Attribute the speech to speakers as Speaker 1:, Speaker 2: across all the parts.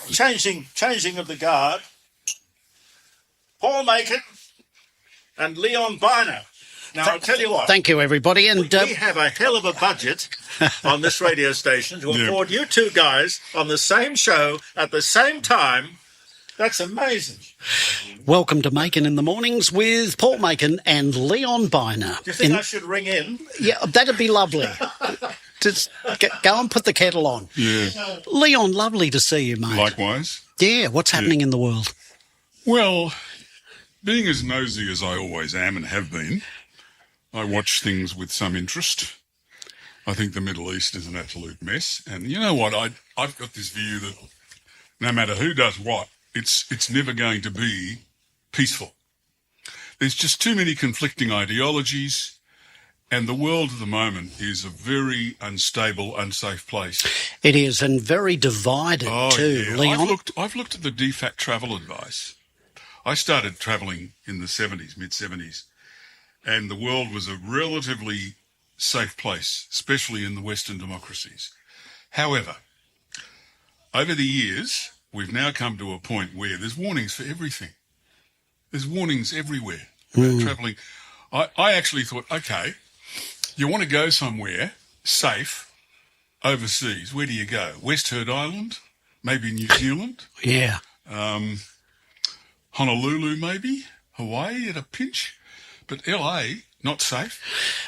Speaker 1: changing of the guard, Paul Makin and Leon Byner. Now, I'll tell you what.
Speaker 2: Thank you, everybody. And
Speaker 1: we have a hell of a budget on this radio station to afford you two guys on the same show at the same time. That's amazing.
Speaker 2: Welcome to Makin in the Mornings with Paul Makin and Leon Byner.
Speaker 1: Do you think I should ring in?
Speaker 2: Yeah, that'd be lovely. Just go and put the kettle on.
Speaker 3: Yeah.
Speaker 2: Leon, lovely to see you, mate.
Speaker 3: Likewise.
Speaker 2: Yeah, what's happening in the world?
Speaker 3: Well, being as nosy as I always am and have been, I watch things with some interest. I think the Middle East is an absolute mess. And you know what? I've got this view that no matter who does what, it's never going to be peaceful. There's just too many conflicting ideologies, and the world at the moment is a very unstable, unsafe place.
Speaker 2: It is, and very divided too,
Speaker 3: yeah.
Speaker 2: Leon.
Speaker 3: I've looked at the DFAT travel advice. I started travelling in the 70s, mid-70s, and the world was a relatively safe place, especially in the Western democracies. However, over the years, we've now come to a point where there's warnings for everything. There's warnings everywhere about travelling. I actually thought, okay, you want to go somewhere safe overseas. Where do you go? West Heard Island? Maybe New Zealand?
Speaker 2: Yeah.
Speaker 3: Honolulu, maybe? Hawaii at a pinch? But LA, not safe.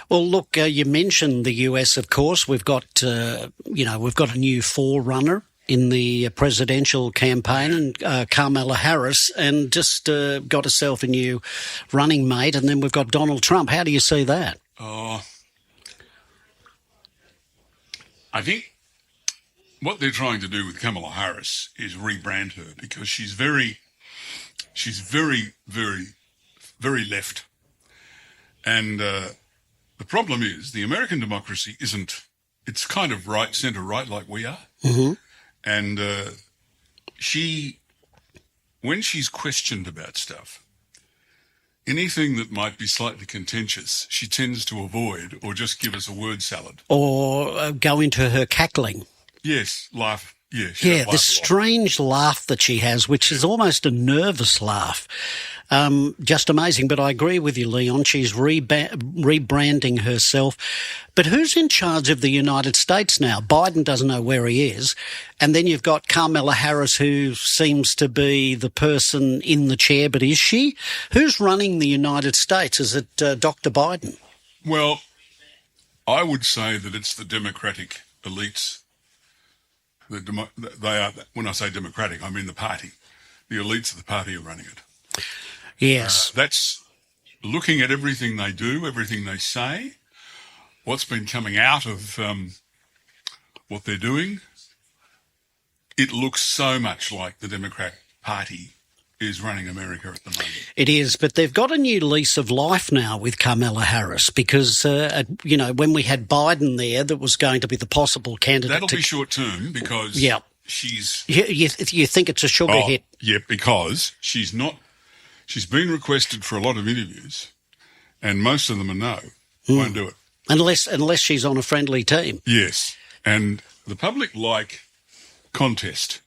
Speaker 2: Well, look, you mentioned the US, of course. We've got, we've got a new forerunner in the presidential campaign, and Kamala Harris, and just got herself a new running mate, and then we've got Donald Trump. How do you see that?
Speaker 3: I think what they're trying to do with Kamala Harris is rebrand her, because she's very, very, very left. And the problem is the American democracy it's kind of right, centre-right like we are.
Speaker 2: Mm-hmm.
Speaker 3: And when she's questioned about stuff, anything that might be slightly contentious, she tends to avoid or just give us a word salad.
Speaker 2: Or go into her cackling.
Speaker 3: Yes, laugh.
Speaker 2: Yeah, the strange laugh that she has, which is almost a nervous laugh. Just amazing. But I agree with you, Leon. She's rebranding herself. But who's in charge of the United States now? Biden doesn't know where he is. And then you've got Kamala Harris, who seems to be the person in the chair. But is she? Who's running the United States? Is it Dr. Biden?
Speaker 3: Well, I would say that it's the Democratic elites. They are, when I say democratic, I mean the party. The elites of the party are running it.
Speaker 2: Yes.
Speaker 3: That's looking at everything they do, everything they say, what's been coming out of what they're doing. It looks so much like the Democratic Party is running America at the moment.
Speaker 2: It is, but they've got a new lease of life now with Kamala Harris because, when we had Biden there, that was going to be the possible candidate.
Speaker 3: That'll be short term because she's...
Speaker 2: You think it's a sugar hit?
Speaker 3: Yeah, because she's been requested for a lot of interviews and most of them are no, won't do it.
Speaker 2: Unless she's on a friendly team.
Speaker 3: Yes, and the public like contest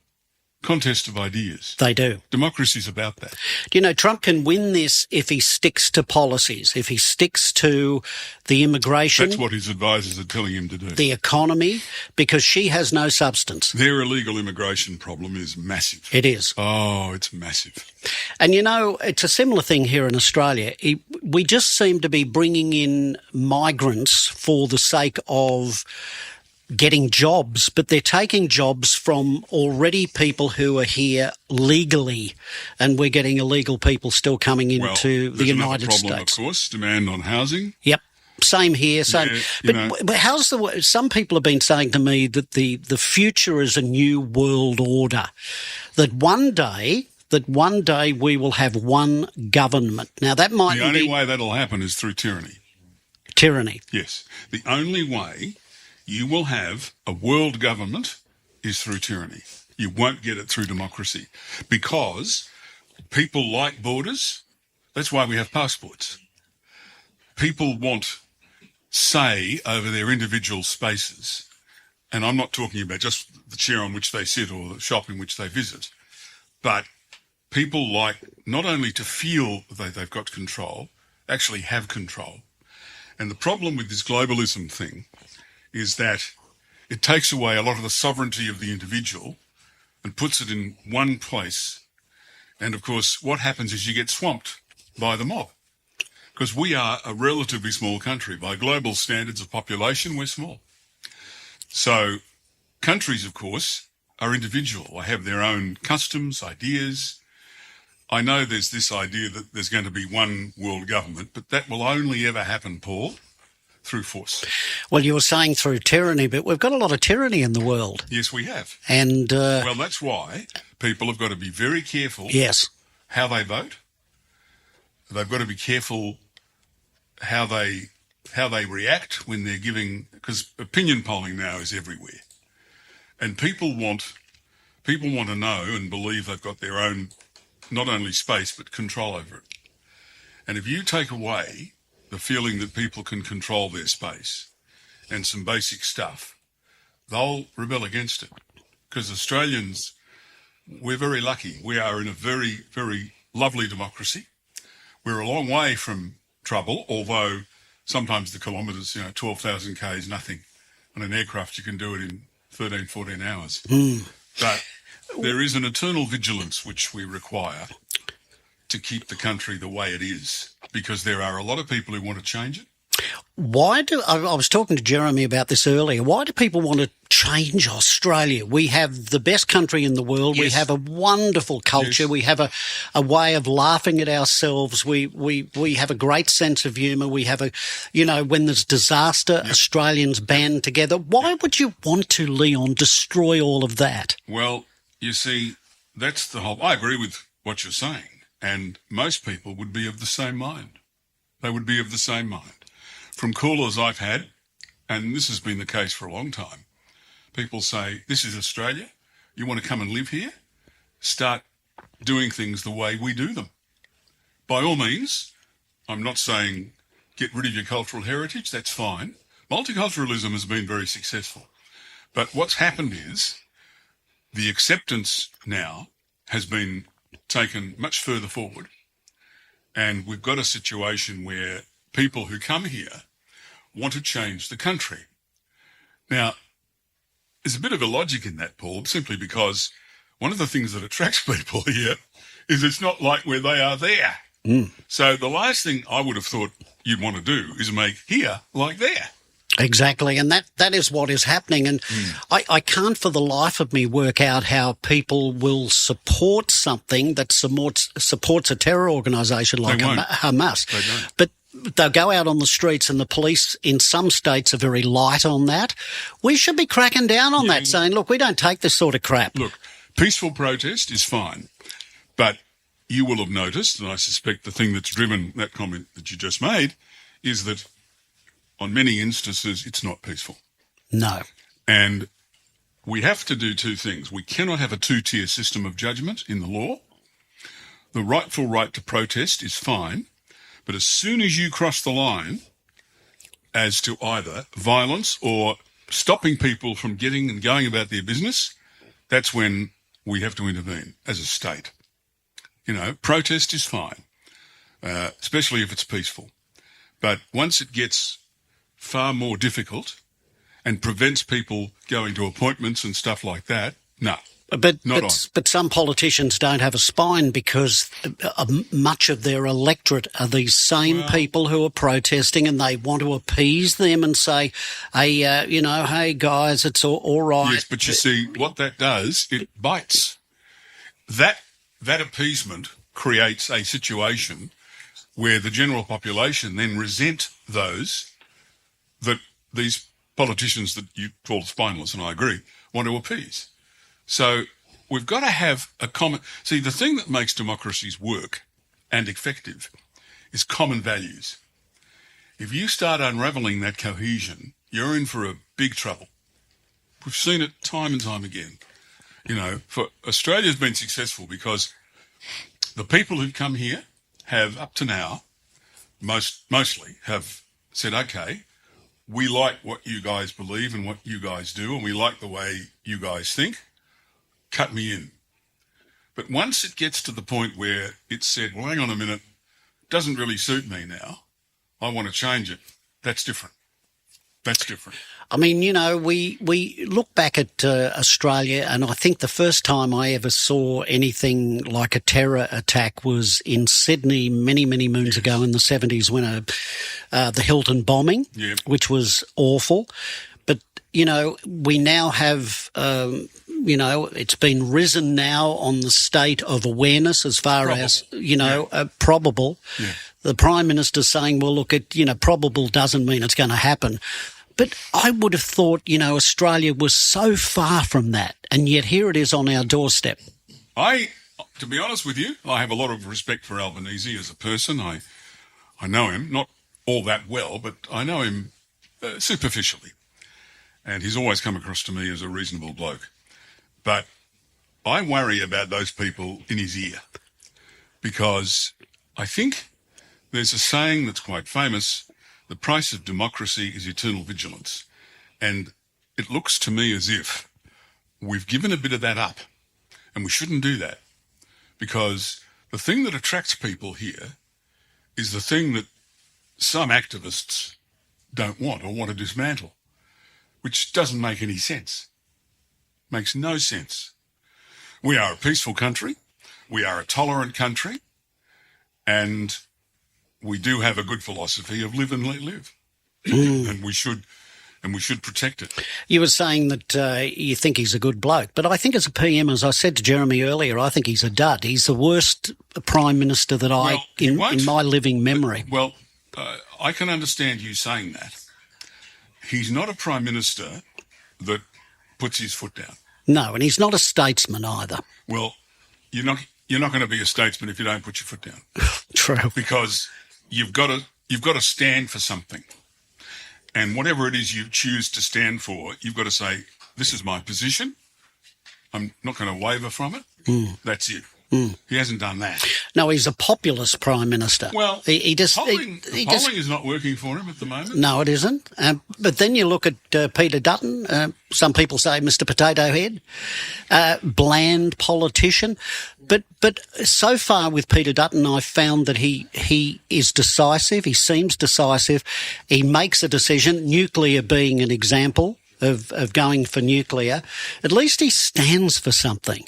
Speaker 3: of ideas.
Speaker 2: They do.
Speaker 3: Democracy's about that.
Speaker 2: Do you know, Trump can win this if he sticks to policies, if he sticks to the immigration.
Speaker 3: That's what his advisors are telling him to do.
Speaker 2: The economy, because she has no substance.
Speaker 3: Their illegal immigration problem is massive.
Speaker 2: It is.
Speaker 3: Oh, it's massive.
Speaker 2: And, it's a similar thing here in Australia. We just seem to be bringing in migrants for the sake of getting jobs, but they're taking jobs from already people who are here legally, and we're getting illegal people still coming into the United States.
Speaker 3: Problem, of course, demand on housing.
Speaker 2: Yep. Same here. But how's some people have been saying to me that the future is a new world order, that one day we will have one government. Now that might
Speaker 3: the only way that'll happen is through tyranny.
Speaker 2: Tyranny.
Speaker 3: Yes. The only way you will have a world government is through tyranny. You won't get it through democracy because people like borders. That's why we have passports. People want say over their individual spaces, and I'm not talking about just the chair on which they sit or the shop in which they visit, but people like not only to feel that they've got control, actually have control. And the problem with this globalism thing is that it takes away a lot of the sovereignty of the individual and puts it in one place. And of course, what happens is you get swamped by the mob, because we are a relatively small country. By global standards of population, we're small. So countries, of course, are individual. They have their own customs, ideas. I know there's this idea that there's going to be one world government, but that will only ever happen, Paul, through force.
Speaker 2: Well, you were saying through tyranny, but we've got a lot of tyranny in the world.
Speaker 3: Yes, we have.
Speaker 2: And
Speaker 3: well, that's why people have got to be very careful how they vote. They've got to be careful how they react when they're giving, because opinion polling now is everywhere. And people want to know and believe they've got their own, not only space, but control over it. And if you take away the feeling that people can control their space and some basic stuff, they'll rebel against it. Because Australians, we're very lucky. We are in a very, very lovely democracy. We're a long way from trouble, although sometimes the kilometres, 12,000 k is nothing. On an aircraft, you can do it in 13, 14 hours. But there is an eternal vigilance which we require to keep the country the way it is, because there are a lot of people who want to change it.
Speaker 2: I was talking to Jeremy about this earlier. Why do people want to change Australia? We have the best country in the world. Yes. We have a wonderful culture. Yes. We have a way of laughing at ourselves. We have a great sense of humour. We have when there's disaster, Australians band together. Why would you want to, Leon, destroy all of that?
Speaker 3: Well, you see, that's the whole... I agree with what you're saying. And most people would be of the same mind. They would be of the same mind. From callers I've had, and this has been the case for a long time, people say, this is Australia, you want to come and live here? Start doing things the way we do them. By all means, I'm not saying get rid of your cultural heritage, that's fine. Multiculturalism has been very successful. But what's happened is the acceptance now has been taken much further forward, and we've got a situation where people who come here want to change the country. Now, there's a bit of a logic in that, Paul, simply because one of the things that attracts people here is it's not like where they are there. So the last thing I would have thought you'd want to do is make here like there.
Speaker 2: Exactly, and that is what is happening. And I can't for the life of me work out how people will support something that supports a terror organisation like Hamas.
Speaker 3: They don't.
Speaker 2: But they'll go out on the streets, and the police in some states are very light on that. We should be cracking down on that, saying, look, we don't take this sort of crap.
Speaker 3: Look, peaceful protest is fine, but you will have noticed, and I suspect the thing that's driven that comment that you just made, is that on many instances, it's not peaceful.
Speaker 2: No.
Speaker 3: And we have to do two things. We cannot have a two-tier system of judgment in the law. The rightful right to protest is fine, but as soon as you cross the line as to either violence or stopping people from getting and going about their business, that's when we have to intervene as a state. Protest is fine, especially if it's peaceful. But once it gets far more difficult and prevents people going to appointments and stuff like that, no. But
Speaker 2: some politicians don't have a spine, because much of their electorate are these same people who are protesting, and they want to appease them and say, hey guys, it's all right.
Speaker 3: Yes, but you see, what that does, it bites. That appeasement creates a situation where the general population then resent those that these politicians that you call spineless, and I agree, want to appease. So we've got to have a common... See, the thing that makes democracies work and effective is common values. If you start unravelling that cohesion, you're in for a big trouble. We've seen it time and time again. For Australia's been successful because the people who've come here have, up to now, mostly have said, okay, we like what you guys believe and what you guys do, and we like the way you guys think, cut me in. But once it gets to the point where it's said, well, hang on a minute, doesn't really suit me now, I want to change it, that's different. That's different.
Speaker 2: I mean, you know, we look back at Australia, and I think the first time I ever saw anything like a terror attack was in Sydney many, many moons ago in the 70s when the Hilton bombing, which was awful. But, you know, we now have, you know, it's been risen now on the state of awareness as far as, you know, probable. Yeah. The Prime Minister's saying, well, look, probable doesn't mean it's going to happen. But I would have thought, you know, Australia was so far from that, and yet here it is on our doorstep.
Speaker 3: To be honest with you, I have a lot of respect for Albanese as a person. I know him, not all that well, but I know him superficially. And he's always come across to me as a reasonable bloke. But I worry about those people in his ear, because I think there's a saying that's quite famous: the price of democracy is eternal vigilance. And it looks to me as if we've given a bit of that up, and we shouldn't do that, because the thing that attracts people here is the thing that some activists don't want or want to dismantle, which doesn't make any sense. Makes no sense. We are a peaceful country. We are a tolerant country. And we do have a good philosophy of live and let live. And we should protect it.
Speaker 2: You were saying that you think he's a good bloke, but I think as a PM, as I said to Jeremy earlier, I think he's a dud. He's the worst Prime Minister that in my living memory.
Speaker 3: Well, I can understand you saying that. He's not a Prime Minister that puts his foot down.
Speaker 2: No, and he's not a statesman either.
Speaker 3: Well, you're not going to be a statesman if you don't put your foot down.
Speaker 2: True.
Speaker 3: Because you've got to stand for something. And whatever it is you choose to stand for, you've got to say, this is my position. I'm not going to waver from it. That's it. He hasn't done that.
Speaker 2: No, he's a populist Prime Minister.
Speaker 3: Well, polling is not working for him at the moment.
Speaker 2: No, it isn't. But then you look at Peter Dutton. Some people say Mr. Potato Head, bland politician. But so far with Peter Dutton, I've found that he is decisive. He seems decisive. He makes a decision, nuclear being an example of going for nuclear. At least he stands for something.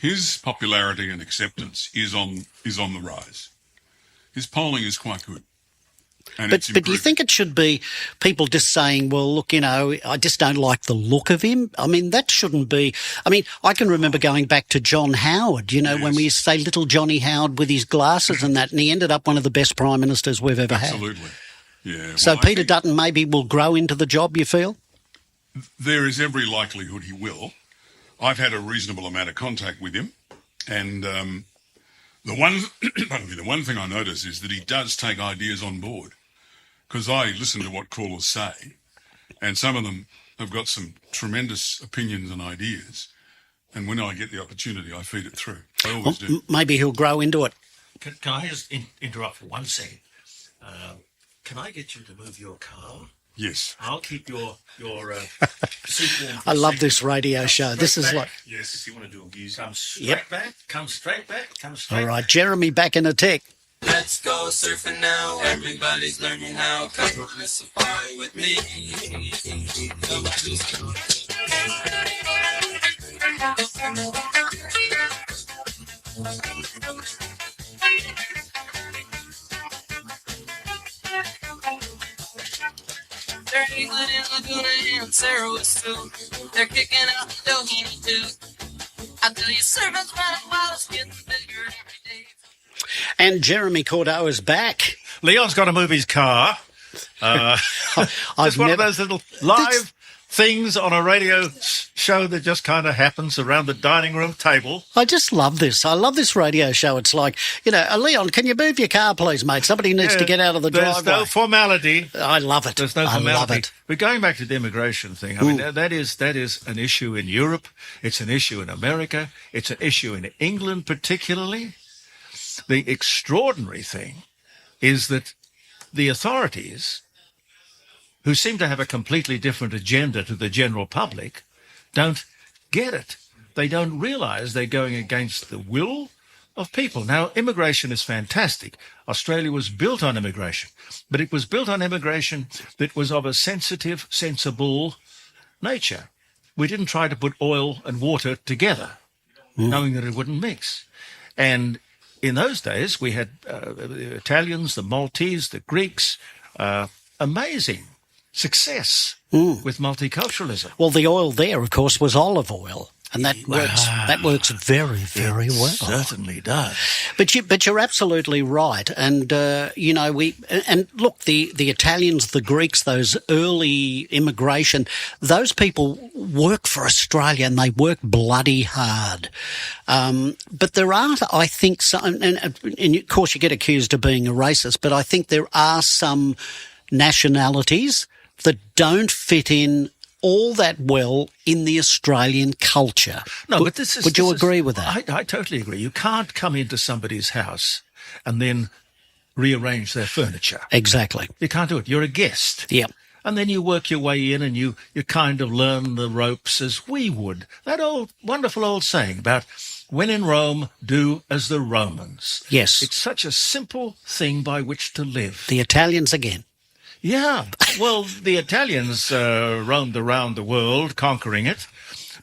Speaker 2: His popularity and acceptance is on the rise. His polling is quite good. But do you think it should be people just saying, well, look, you know, I just don't like the look of him? I mean, that shouldn't be. I mean, I can remember going back to John Howard, you know, when we used to say little Johnny Howard with his glasses and that, and he ended up one of the best Prime Ministers we've ever had.
Speaker 3: Absolutely. Yeah.
Speaker 2: So Peter Dutton maybe will grow into the job, you feel?
Speaker 3: There is every likelihood he will. I've had a reasonable amount of contact with him, and the one thing I notice is that he does take ideas on board, because I listen to what callers say, and some of them have got some tremendous opinions and ideas, and when I get the opportunity, I feed it through. I always do.
Speaker 2: Maybe he'll grow into it.
Speaker 1: Can I just interrupt for 1 second? Can I get you to move your car?
Speaker 3: Yes.
Speaker 1: I'll keep your seat warm.
Speaker 2: I love this radio show. This is like...
Speaker 1: Yes, if you want to do a view. Come straight back, come straight back, come straight
Speaker 2: All right, Jeremy back in a tick.
Speaker 4: Let's go surfing now. Everybody's learning how. Come on a safari with me. They're England and Laguna and Sarah was still. They're kicking out the Doheny too. I tell you, servants running wild, it's getting bigger every day.
Speaker 2: And Jeremy Cordeaux is back.
Speaker 1: Leon's got to move his car. It's one of those little live things on a radio show that just kind of happens around the dining room table.
Speaker 2: I just love this. I love this radio show. It's like, you know, Leon, can you move your car, please, mate? Somebody needs to get out of the driveway.
Speaker 1: There's no formality.
Speaker 2: I love it.
Speaker 1: There's no formality.
Speaker 2: I love it.
Speaker 1: But going back to the immigration thing, I mean, that is an issue in Europe. It's an issue in America. It's an issue in England particularly. The extraordinary thing is that the authorities who seem to have a completely different agenda to the general public, don't get it. They don't realise they're going against the will of people. Now, immigration is fantastic. Australia was built on immigration, but it was built on immigration that was of a sensitive, sensible nature. We didn't try to put oil and water together, knowing that it wouldn't mix. And in those days, we had the Italians, the Maltese, the Greeks, amazing success with multiculturalism.
Speaker 2: Well, the oil there, of course, was olive oil. And that works very, very well.
Speaker 1: Certainly does.
Speaker 2: But you're absolutely right. And look, the Italians, the Greeks, those early immigration, those people work for Australia and they work bloody hard. But there are, I think, some, and of course you get accused of being a racist, but I think there are some nationalities that don't fit in all that well in the Australian culture.
Speaker 1: No, but this is...
Speaker 2: Would you agree with that?
Speaker 1: I totally agree. You can't come into somebody's house and then rearrange their furniture.
Speaker 2: Exactly.
Speaker 1: You can't do it. You're a guest.
Speaker 2: Yeah.
Speaker 1: And then you work your way in and you kind of learn the ropes as we would. That old, wonderful old saying about when in Rome, do as the Romans.
Speaker 2: Yes.
Speaker 1: It's such a simple thing by which to live.
Speaker 2: The Italians again.
Speaker 1: Yeah, well, the Italians roamed around the world, conquering it,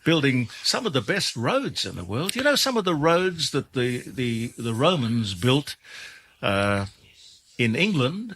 Speaker 1: building some of the best roads in the world. You know, some of the roads that the Romans built in England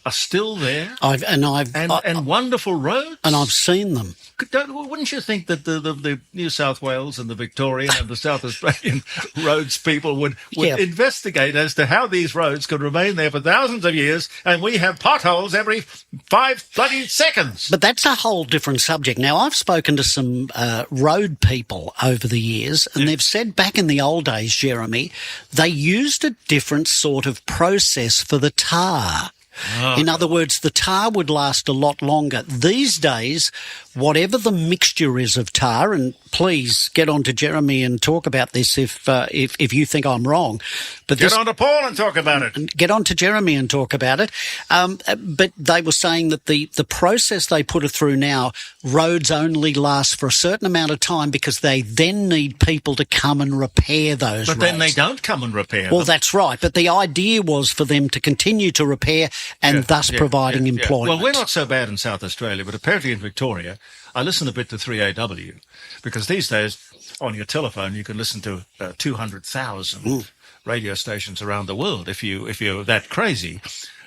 Speaker 1: are still there, and wonderful roads.
Speaker 2: And I've seen them.
Speaker 1: Wouldn't you think that the New South Wales and the Victorian and the South Australian roads people would investigate as to how these roads could remain there for thousands of years, and we have potholes every 5 bloody seconds?
Speaker 2: But that's a whole different subject. Now, I've spoken to some road people over the years, and they've said back in the old days, Jeremy, they used a different sort of process for the tar. Oh. In other words, the tar would last a lot longer. These days, whatever the mixture is of tar, and please get on to Jeremy and talk about this if you think I'm wrong. But
Speaker 1: get on to Paul and talk about it.
Speaker 2: Get on to Jeremy and talk about it. But they were saying that the process they put it through now, roads only last for a certain amount of time because they then need people to come and repair those roads.
Speaker 1: But then they don't come and repair them.
Speaker 2: Well, that's right. But the idea was for them to continue to repair and thus providing employment.
Speaker 1: Well, we're not so bad in South Australia, but apparently in Victoria, I listen a bit to 3AW because these days on your telephone you can listen to 200,000 radio stations around the world if you're that crazy.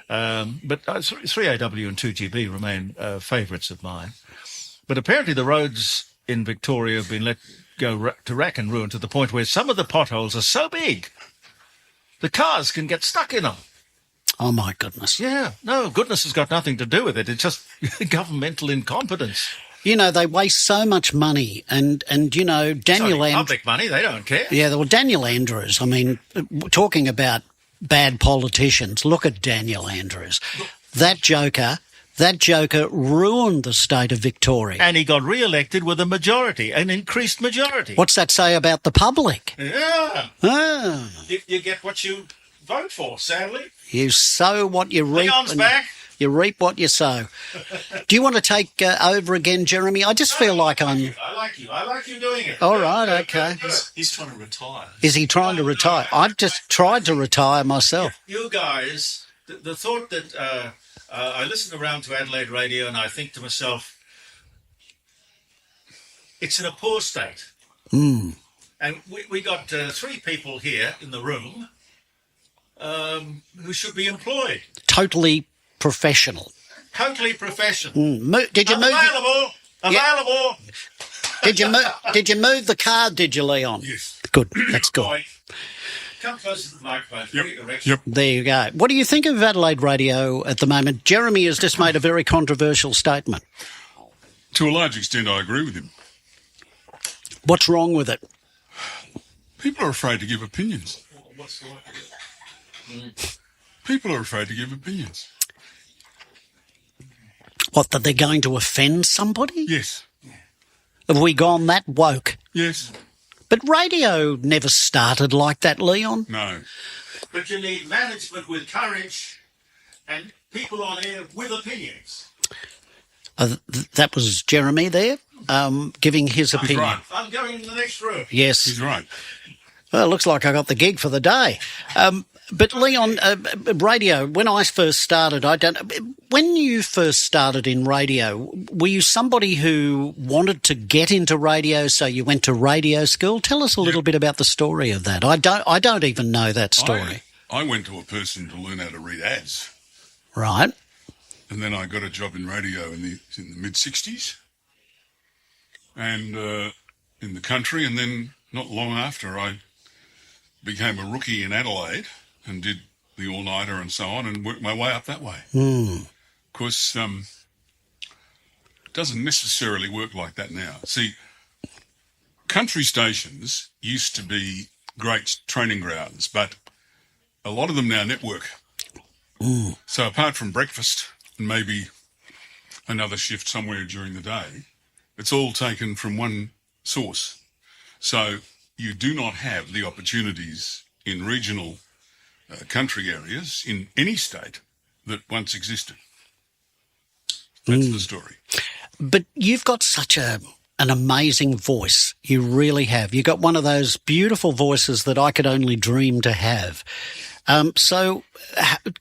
Speaker 1: But 3AW and 2GB remain favourites of mine. But apparently the roads in Victoria have been let go to rack and ruin to the point where some of the potholes are so big the cars can get stuck in them.
Speaker 2: Oh, my goodness.
Speaker 1: Yeah. No, goodness has got nothing to do with it. It's just governmental incompetence.
Speaker 2: You know, they waste so much money. And you know, Daniel Andrews...
Speaker 1: public money, they don't care.
Speaker 2: Yeah, well, Daniel Andrews, I mean, talking about bad politicians, look at Daniel Andrews. That joker ruined the state of Victoria.
Speaker 1: And he got re-elected with a majority, an increased majority.
Speaker 2: What's that say about the public?
Speaker 1: Yeah.
Speaker 2: Ah.
Speaker 1: You get what you vote for, sadly.
Speaker 2: You sow what you reap.
Speaker 1: Leon's back.
Speaker 2: You reap what you sow. Do you want to take over again, Jeremy? I just feel like I'm...
Speaker 1: I like you doing it.
Speaker 2: All right, okay.
Speaker 3: He's trying to retire.
Speaker 2: Is he trying to retire? I've just tried to retire myself.
Speaker 1: You guys, the thought that I listen around to Adelaide radio and I think to myself, it's in a poor state. And we got 3 people here in the room who should be employed.
Speaker 2: Totally professional.
Speaker 1: Totally professional.
Speaker 2: Did you move?
Speaker 1: Available.
Speaker 2: Did you move the car? Did you, Leon?
Speaker 3: Yes.
Speaker 2: Good. That's good.
Speaker 1: Boy, come closer to the microphone.
Speaker 3: Yep.
Speaker 2: There you go. What do you think of Adelaide radio at the moment? Jeremy has just made a very controversial statement.
Speaker 3: To a large extent, I agree with him.
Speaker 2: What's wrong with it?
Speaker 3: People are afraid to give opinions. People are afraid to give opinions.
Speaker 2: What, that they're going to offend somebody?
Speaker 3: Yes.
Speaker 2: Have we gone that woke?
Speaker 3: Yes.
Speaker 2: But radio never started like that, Leon.
Speaker 3: No.
Speaker 1: But you need management with courage and people on air with opinions.
Speaker 2: That was Jeremy there, giving his opinion.
Speaker 3: Right.
Speaker 1: I'm going into the next room.
Speaker 2: Yes.
Speaker 3: He's right.
Speaker 2: Well, it looks like I got the gig for the day. But Leon, radio, when I first started, when you first started in radio, were you somebody who wanted to get into radio, so you went to radio school? Tell us a little bit about the story of that. I don't even know that story.
Speaker 3: I went to a person to learn how to read ads.
Speaker 2: Right.
Speaker 3: And then I got a job in radio in the mid-'60s and in the country. And then not long after, I became a rookie in Adelaide and did the all-nighter and so on and worked my way up that way. Of course, it doesn't necessarily work like that now. See, country stations used to be great training grounds, but a lot of them now network. So apart from breakfast and maybe another shift somewhere during the day, it's all taken from one source. So you do not have the opportunities in regional country areas in any state that once existed. That's the story.
Speaker 2: But you've got such an amazing voice. You really have. You've got one of those beautiful voices that I could only dream to have. So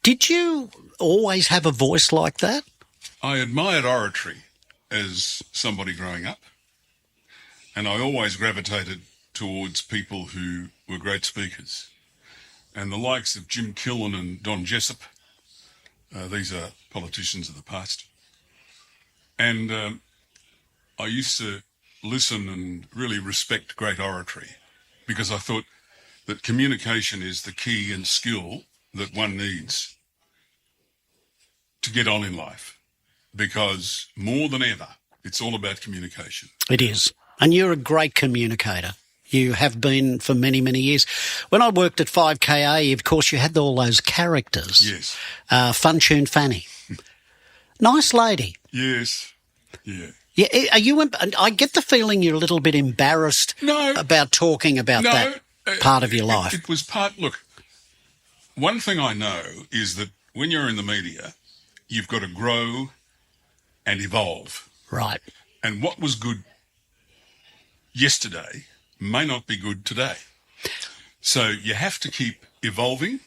Speaker 2: did you always have a voice like that?
Speaker 3: I admired oratory as somebody growing up, and I always gravitated towards people who were great speakers. And the likes of Jim Killen and Don Jessup, these are politicians of the past. And I used to listen and really respect great oratory because I thought that communication is the key and skill that one needs to get on in life, because more than ever, it's all about communication.
Speaker 2: It is. And you're a great communicator. You have been for many, many years. When I worked at 5KA, of course, you had all those characters.
Speaker 3: Yes.
Speaker 2: Fun Tune Fanny. Nice lady.
Speaker 3: Yes. Yeah.
Speaker 2: Yeah. Are you? I get the feeling you're a little bit embarrassed about talking about that part of your life.
Speaker 3: It was part. Look, one thing I know is that when you're in the media, you've got to grow and evolve.
Speaker 2: Right.
Speaker 3: And what was good yesterday may not be good today. So you have to keep evolving,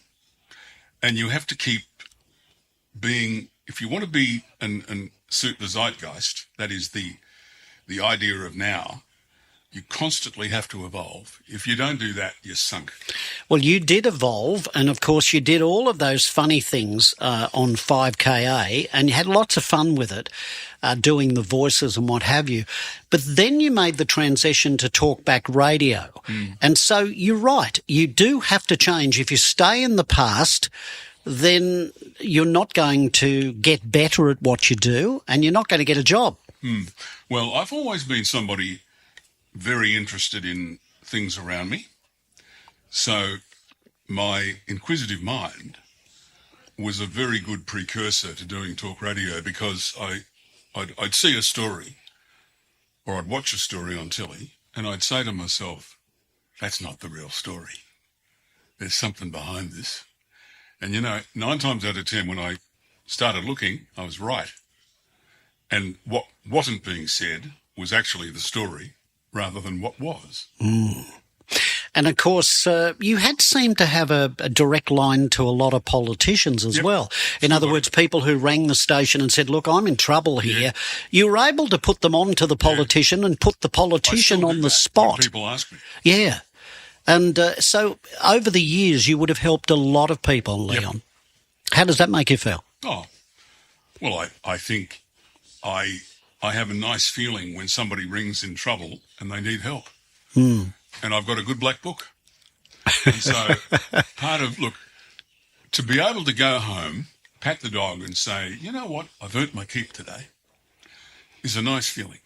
Speaker 3: and you have to keep being, if you want to be and suit the zeitgeist, that is the idea of now, you constantly have to evolve. If you don't do that, you're sunk.
Speaker 2: Well, you did evolve, and of course you did all of those funny things on 5KA, and you had lots of fun with it, doing the voices and what have you. But then you made the transition to talkback radio. And so you're right, you do have to change. If you stay in the past, then you're not going to get better at what you do, and you're not going to get a job.
Speaker 3: Well, I've always been somebody very interested in things around me. So my inquisitive mind was a very good precursor to doing talk radio, because I'd see a story, or I'd watch a story on telly, and I'd say to myself, that's not the real story. There's something behind this. And, 9 times out of 10, when I started looking, I was right. And what wasn't being said was actually the story rather than what was.
Speaker 2: And, of course, you had seemed to have a direct line to a lot of politicians as well. In other words, people who rang the station and said, look, I'm in trouble here. Yeah. You were able to put them on to the politician and put the politician on the spot.
Speaker 3: When people ask me.
Speaker 2: Yeah. And so over the years, you would have helped a lot of people, Leon. How does that make you feel?
Speaker 3: Oh, well, I think I have a nice feeling when somebody rings in trouble and they need help. And I've got a good black book. And so to be able to go home, pat the dog and say, you know what, I've earned my keep today, is a nice feeling.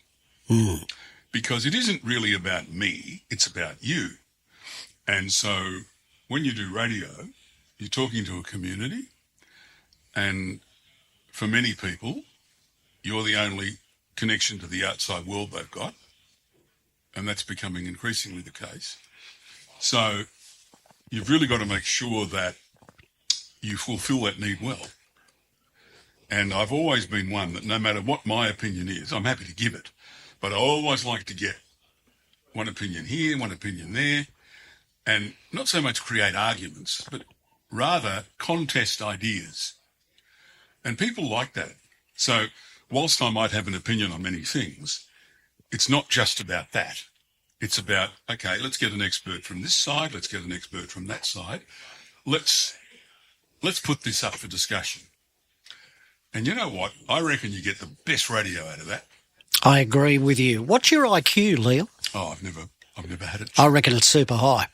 Speaker 3: Because it isn't really about me, it's about you. And so when you do radio, you're talking to a community, and for many people, you're the only connection to the outside world they've got, and that's becoming increasingly the case. So you've really got to make sure that you fulfill that need well. And I've always been one that no matter what my opinion is, I'm happy to give it. But I always like to get one opinion here, one opinion there, and not so much create arguments, but rather contest ideas. And people like that. So whilst I might have an opinion on many things, it's not just about that. It's about, okay, let's get an expert from this side, let's get an expert from that side. Let's put this up for discussion. And you know what? I reckon you get the best radio out of that.
Speaker 2: I agree with you. What's your IQ, Leo?
Speaker 3: Oh, I've never had it.
Speaker 2: I reckon it's super high.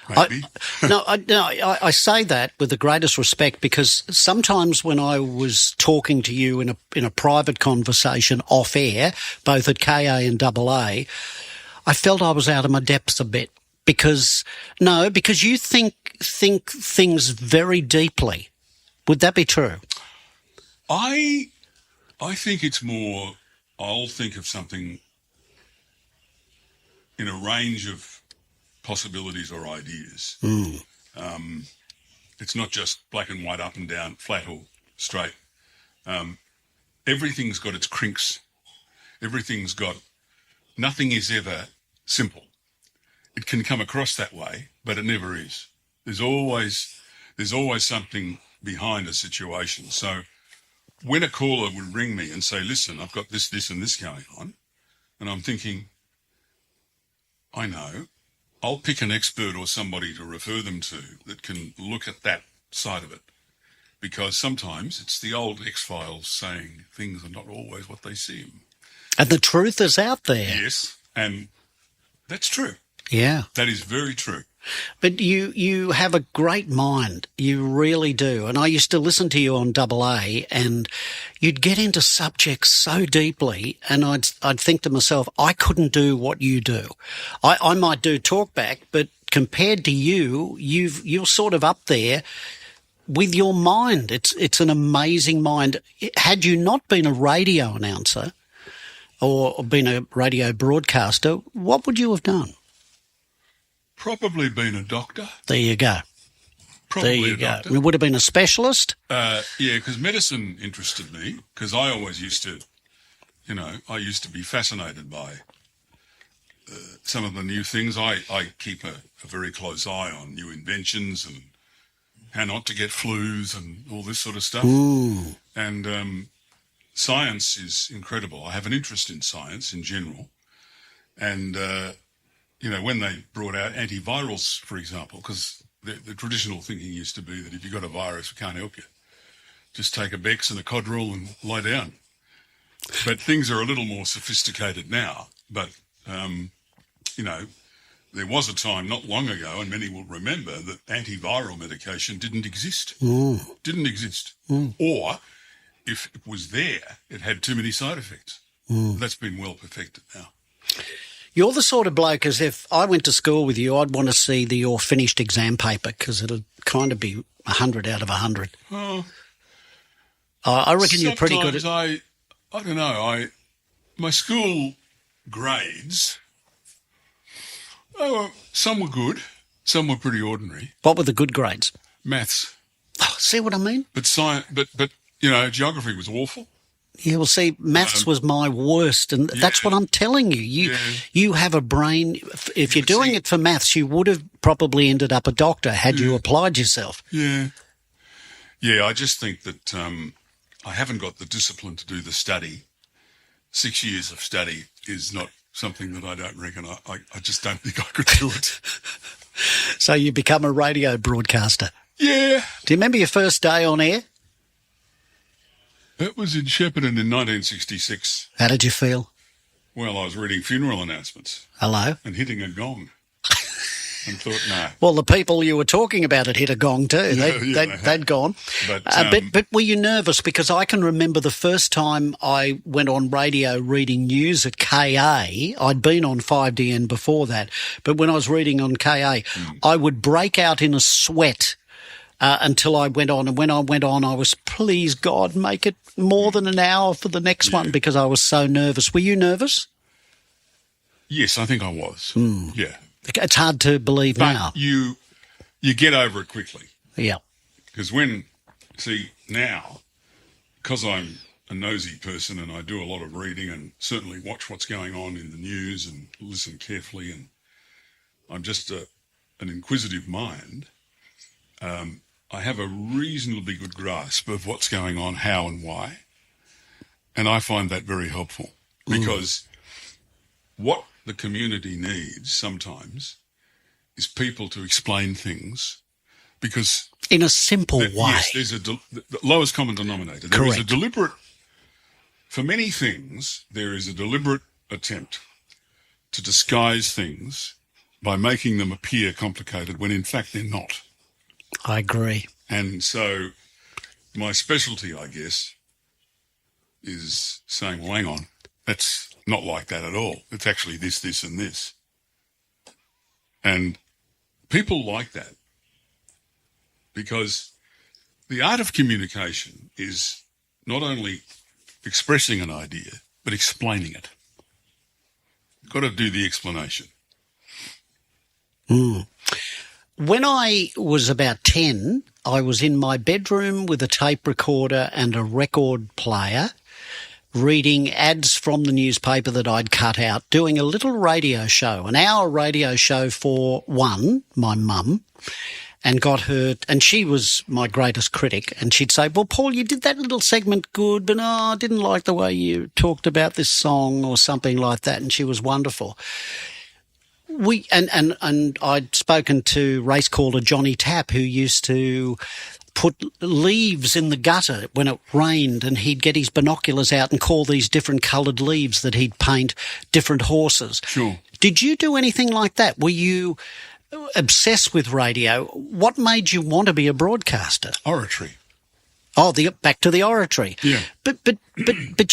Speaker 3: Maybe.
Speaker 2: I say that with the greatest respect because sometimes when I was talking to you in a private conversation off air, both at KA and AA, I felt I was out of my depth a bit because you think things very deeply. Would that be true?
Speaker 3: I think it's more, I'll think of something in a range of possibilities or ideas. It's not just black and white, up and down, flat or straight. Everything's got its crinks. Nothing is ever simple. It can come across that way, but it never is. There's always something behind a situation. So when a caller would ring me and say, listen, I've got this, and this going on, and I'm thinking, I know, I'll pick an expert or somebody to refer them to that can look at that side of it. Because sometimes it's the old X-Files saying things are not always what they seem.
Speaker 2: And the truth is out there.
Speaker 3: Yes, and that's true.
Speaker 2: Yeah.
Speaker 3: That is very true.
Speaker 2: But you have a great mind. You really do. And I used to listen to you on AA and you'd get into subjects so deeply and I'd think to myself, I couldn't do what you do. I might do talkback, but compared to you're sort of up there with your mind. It's an amazing mind. Had you not been a radio announcer or been a radio broadcaster, what would you have done?
Speaker 3: Probably been a doctor.
Speaker 2: There you go.
Speaker 3: Probably
Speaker 2: a
Speaker 3: doctor.
Speaker 2: It would have been a specialist?
Speaker 3: Yeah, because medicine interested me, because I always used to, I used to be fascinated by some of the new things. I keep a very close eye on new inventions and how not to get flus and all this sort of stuff.
Speaker 2: Ooh.
Speaker 3: And science is incredible. I have an interest in science in general. And when they brought out antivirals, for example, because the traditional thinking used to be that if you've got a virus, we can't help you. Just take a Bex and a Codral and lie down. But things are a little more sophisticated now. But, there was a time not long ago, and many will remember, that antiviral medication didn't exist. Didn't exist. Or, if it was there, it had too many side effects. That's been well perfected now.
Speaker 2: You're the sort of bloke, as if I went to school with you, I'd want to see your finished exam paper because it'd kind of be 100 out of 100.
Speaker 3: Oh,
Speaker 2: I reckon you're pretty good at...
Speaker 3: I don't know. My school grades, some were good, some were pretty ordinary.
Speaker 2: What were the good grades?
Speaker 3: Maths.
Speaker 2: Oh, see what I mean?
Speaker 3: But geography was awful.
Speaker 2: Yeah, well, see, maths was my worst, and that's what I'm telling you. You have a brain. If you're doing it for maths, you would have probably ended up a doctor had you applied yourself.
Speaker 3: Yeah. Yeah, I just think that I haven't got the discipline to do the study. 6 years of study is not something that I don't reckon. I just don't think I could do it.
Speaker 2: So you become a radio broadcaster.
Speaker 3: Yeah.
Speaker 2: Do you remember your first day on air?
Speaker 3: It was in Shepparton in 1966.
Speaker 2: How did you feel?
Speaker 3: Well, I was reading funeral announcements.
Speaker 2: Hello?
Speaker 3: And hitting a gong. And thought, no.
Speaker 2: Well, the people you were talking about had hit a gong too. They'd gone. But were you nervous? Because I can remember the first time I went on radio reading news at KA. I'd been on 5DN before that. But when I was reading on KA, I would break out in a sweat until I went on. And when I went on, I was, please, God, make it more than an hour for the next one because I was so nervous. Were you nervous?
Speaker 3: Yes, I think I was. Yeah.
Speaker 2: It's hard to believe now.
Speaker 3: You get over it quickly.
Speaker 2: Yeah.
Speaker 3: Because now, because I'm a nosy person and I do a lot of reading and certainly watch what's going on in the news and listen carefully, and I'm just an inquisitive mind, I have a reasonably good grasp of what's going on, how and why, and I find that very helpful, because what the community needs sometimes is people to explain things, because
Speaker 2: in a simple way.
Speaker 3: Yes, there's the lowest common denominator. There is a deliberate, for many things, there is a deliberate attempt to disguise things by making them appear complicated when in fact they're not.
Speaker 2: I agree.
Speaker 3: And so my specialty, I guess, is saying, well, hang on, that's not like that at all. It's actually this, this, and this. And people like that because the art of communication is not only expressing an idea, but explaining it. You've got to do the explanation.
Speaker 2: When I was about 10, I was in my bedroom with a tape recorder and a record player, reading ads from the newspaper that I'd cut out, doing a little radio show, an hour radio show for my mum, and got her, and she was my greatest critic, and she'd say, well, Paul, you did that little segment good, but I didn't like the way you talked about this song or something like that, and she was wonderful. And I'd spoken to race caller Johnny Tapp, who used to put leaves in the gutter when it rained, and he'd get his binoculars out and call these different coloured leaves that he'd paint different horses.
Speaker 3: Sure.
Speaker 2: Did you do anything like that? Were you obsessed with radio? What made you want to be a broadcaster?
Speaker 3: Oratory.
Speaker 2: Oh, back to the oratory.
Speaker 3: Yeah.
Speaker 2: But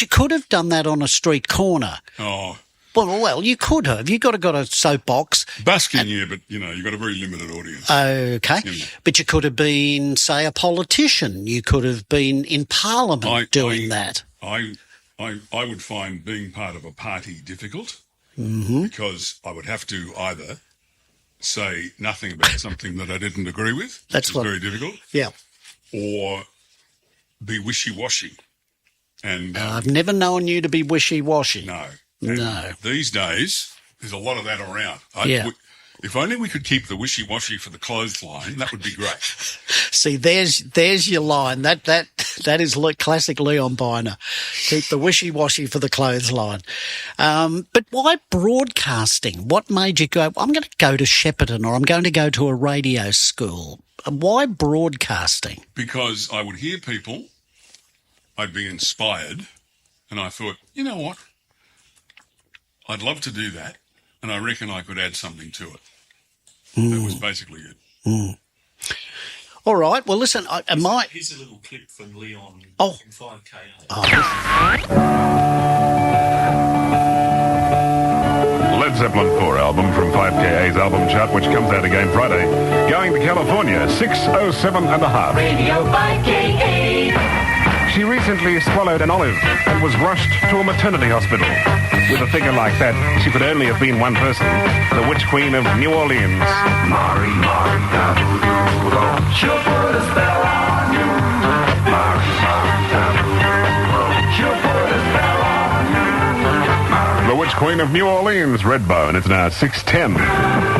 Speaker 2: you could have done that on a street corner.
Speaker 3: Oh.
Speaker 2: Well, you could have. You got a soapbox.
Speaker 3: Busking, yeah, but, you've got a very limited audience.
Speaker 2: Okay.
Speaker 3: Yeah.
Speaker 2: But you could have been, say, a politician. You could have been in Parliament doing that.
Speaker 3: I would find being part of a party difficult because I would have to either say nothing about something that I didn't agree with, which is very difficult, or be wishy-washy. And
Speaker 2: I've never known you to be wishy-washy.
Speaker 3: No.
Speaker 2: No.
Speaker 3: These days, there's a lot of that around. If only we could keep the wishy-washy for the clothesline, that would be great.
Speaker 2: See, there's your line. That is classic Leon Byner. Keep the wishy-washy for the clothesline. But why broadcasting? What made you go, I'm going to go to Shepparton, or I'm going to go to a radio school? Why broadcasting?
Speaker 3: Because I would hear people, I'd be inspired, and I thought, you know what? I'd love to do that, and I reckon I could add something to it. That was basically it.
Speaker 2: All right. Well, listen,
Speaker 5: Here's a little clip from Leon
Speaker 2: from
Speaker 5: 5KA.
Speaker 6: Led Zeppelin 4 album from 5KA's album chart, which comes out again Friday. Going to California, 607 and a half.
Speaker 7: Radio 5KA.
Speaker 6: She recently swallowed an olive and was rushed to a maternity hospital. With a figure like that, she could only have been one person, the Witch Queen of New Orleans.
Speaker 7: Mari, Mari, da-do-do-do. She'll put a spell on you. Mari, Mari, da-do-do-do. She'll put a spell on you.
Speaker 6: The Witch Queen of New Orleans, Redbone. It's now 6:10.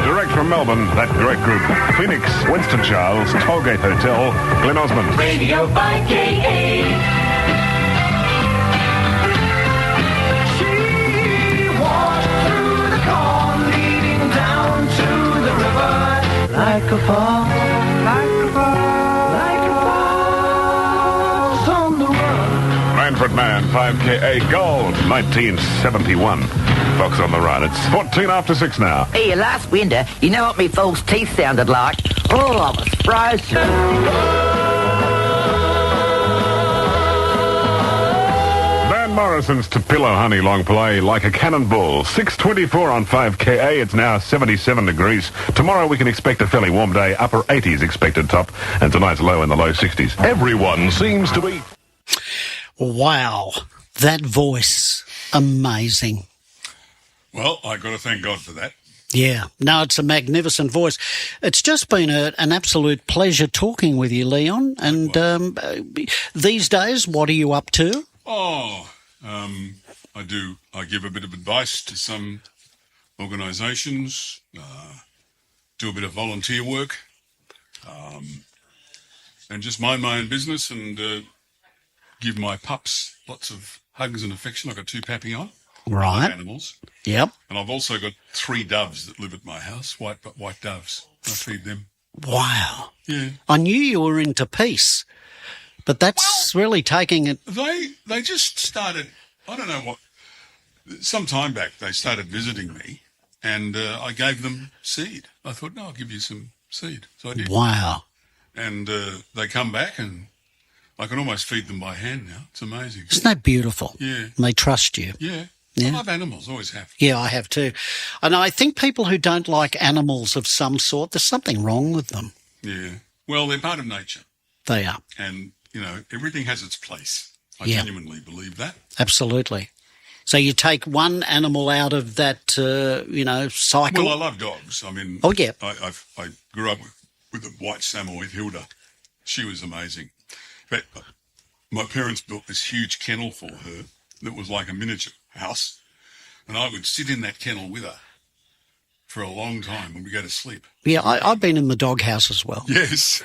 Speaker 6: Direct from Melbourne, that great group. Phoenix, Winston Charles, Tollgate Hotel, Glen Osmond.
Speaker 7: Radio 5KA. Like a fall, like a fall, like a fall on the run.
Speaker 6: Manfred Mann, 5KA Gold, 1971. Fox on the Run. It's 14 after 6 now.
Speaker 8: Hey, last winter, you know what me folks' teeth sounded like? Oh, I was frozen.
Speaker 6: Morrison's To Pillow Honey long play like a cannonball. 6:24 on 5KA. It's now 77 degrees. Tomorrow we can expect a fairly warm day. Upper 80s expected top. And tonight's low in the low 60s. Everyone seems to be...
Speaker 2: Wow. That voice. Amazing.
Speaker 3: Well, I've got to thank God for that.
Speaker 2: Yeah, no, it's a magnificent voice. It's just been an absolute pleasure talking with you, Leon. And these days, what are you up to?
Speaker 3: I give a bit of advice to some organisations, do a bit of volunteer work, and just mind my own business and give my pups lots of hugs and affection. I've got 2 papillons.
Speaker 2: Right.
Speaker 3: Animals.
Speaker 2: Yep.
Speaker 3: And I've also got 3 doves that live at my house, white doves. I feed them.
Speaker 2: Wow.
Speaker 3: Yeah.
Speaker 2: I knew you were into peace, but that's really taking it.
Speaker 3: They just started, I don't know what, some time back they started visiting me and I gave them seed. I thought, no, I'll give you some seed. So I did.
Speaker 2: Wow.
Speaker 3: And they come back and I can almost feed them by hand now. It's amazing.
Speaker 2: Isn't that beautiful?
Speaker 3: Yeah.
Speaker 2: And they trust you.
Speaker 3: Yeah.
Speaker 2: Yeah.
Speaker 3: I love animals, always have.
Speaker 2: Yeah, I have too. And I think people who don't like animals of some sort, there's something wrong with them.
Speaker 3: Yeah. Well, they're part of nature.
Speaker 2: They are.
Speaker 3: And, everything has its place. I
Speaker 2: Yeah.
Speaker 3: genuinely believe that.
Speaker 2: Absolutely. So you take one animal out of that, cycle.
Speaker 3: Well, I love dogs. I mean,
Speaker 2: Oh, yeah.
Speaker 3: I grew up with a white Samoyed, Hilda. She was amazing. But my parents built this huge kennel for her that was like a miniature house. And I would sit in that kennel with her for a long time when we go to sleep.
Speaker 2: Yeah, I've been in the doghouse as well.
Speaker 3: Yes.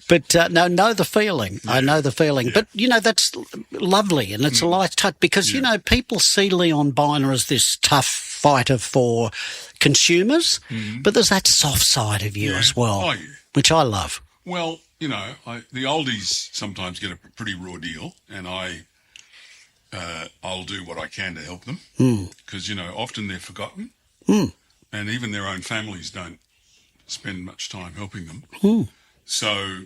Speaker 2: But know the feeling. Yeah. I know the feeling. Yeah. But, that's lovely and it's a light touch because, people see Leon Byner as this tough fighter for consumers, but there's that soft side of you as well, which I love.
Speaker 3: Well, the oldies sometimes get a pretty raw deal and I'll do what I can to help them because, often they're forgotten and even their own families don't spend much time helping them. So,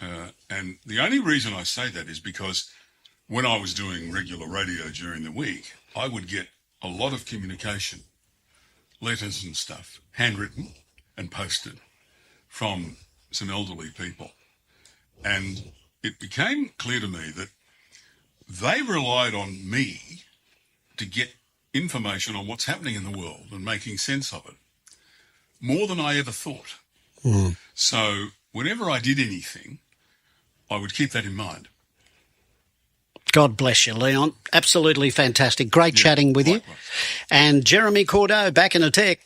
Speaker 3: and the only reason I say that is because when I was doing regular radio during the week, I would get a lot of communication, letters and stuff, handwritten and posted from some elderly people. And it became clear to me that they relied on me to get information on what's happening in the world and making sense of it more than I ever thought. So whenever I did anything, I would keep that in mind.
Speaker 2: God bless you, Leon. Absolutely fantastic. Great chatting with you. And Jeremy Cordeaux back in a tech.